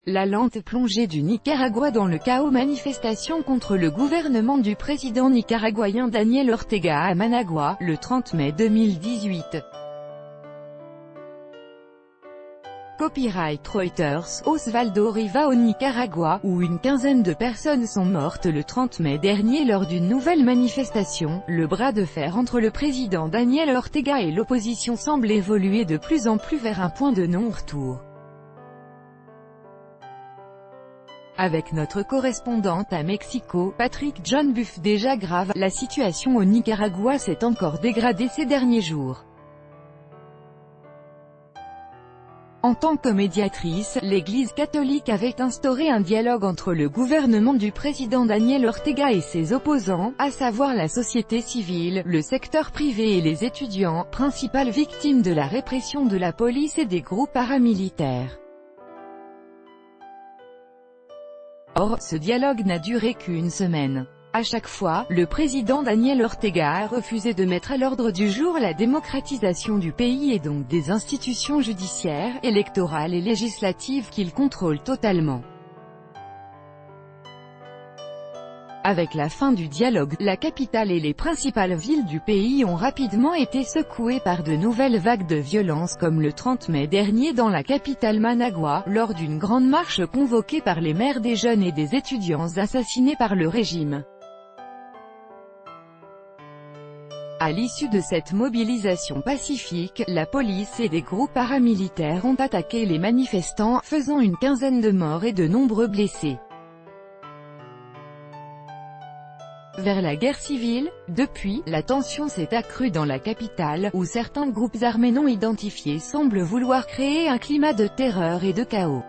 La lente plongée du Nicaragua dans le chaos. Manifestation contre le gouvernement du président nicaraguayen Daniel Ortega à Managua, le 30 mai 2018. Copyright Reuters. Osvaldo Riva au Nicaragua, où une quinzaine de personnes sont mortes le 30 mai dernier lors d'une nouvelle manifestation. Le bras de fer entre le président Daniel Ortega et l'opposition semble évoluer de plus en plus vers un point de non-retour. Avec notre correspondante à Mexico, Patrick John Buff. Déjà grave, la situation au Nicaragua s'est encore dégradée ces derniers jours. En tant que médiatrice, l'Église catholique avait instauré un dialogue entre le gouvernement du président Daniel Ortega et ses opposants, à savoir la société civile, le secteur privé et les étudiants, principales victimes de la répression de la police et des groupes paramilitaires. Or, ce dialogue n'a duré qu'une semaine. À chaque fois, le président Daniel Ortega a refusé de mettre à l'ordre du jour la démocratisation du pays et donc des institutions judiciaires, électorales et législatives qu'il contrôle totalement. Avec la fin du dialogue, la capitale et les principales villes du pays ont rapidement été secouées par de nouvelles vagues de violence comme le 30 mai dernier dans la capitale Managua, lors d'une grande marche convoquée par les mères des jeunes et des étudiants assassinés par le régime. À l'issue de cette mobilisation pacifique, la police et des groupes paramilitaires ont attaqué les manifestants, faisant une quinzaine de morts et de nombreux blessés. Vers la guerre civile, depuis, la tension s'est accrue dans la capitale, où certains groupes armés non identifiés semblent vouloir créer un climat de terreur et de chaos.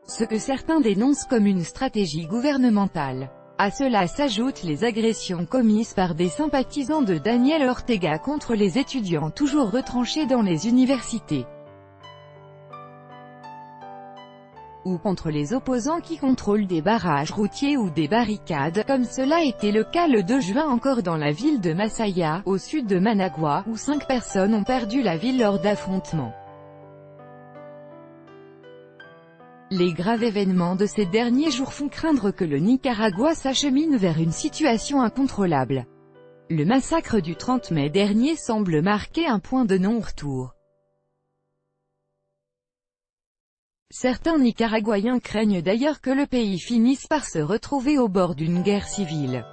Ce que certains dénoncent comme une stratégie gouvernementale. À cela s'ajoutent les agressions commises par des sympathisants de Daniel Ortega contre les étudiants toujours retranchés dans les universités, ou contre les opposants qui contrôlent des barrages routiers ou des barricades, comme cela était le cas le 2 juin encore dans la ville de Masaya, au sud de Managua, où 5 personnes ont perdu la vie lors d'affrontements. Les graves événements de ces derniers jours font craindre que le Nicaragua s'achemine vers une situation incontrôlable. Le massacre du 30 mai dernier semble marquer un point de non-retour. Certains Nicaraguayens craignent d'ailleurs que le pays finisse par se retrouver au bord d'une guerre civile.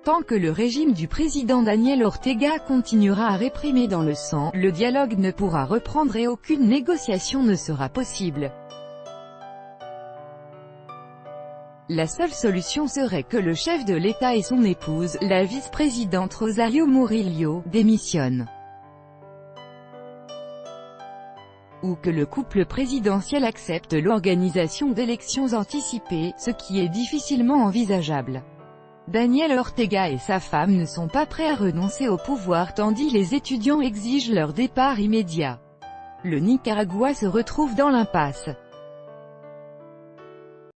Tant que le régime du président Daniel Ortega continuera à réprimer dans le sang, le dialogue ne pourra reprendre et aucune négociation ne sera possible. La seule solution serait que le chef de l'État et son épouse, la vice-présidente Rosario Murillo, démissionnent. Ou que le couple présidentiel accepte l'organisation d'élections anticipées, ce qui est difficilement envisageable. Daniel Ortega et sa femme ne sont pas prêts à renoncer au pouvoir tandis les étudiants exigent leur départ immédiat. Le Nicaragua se retrouve dans l'impasse.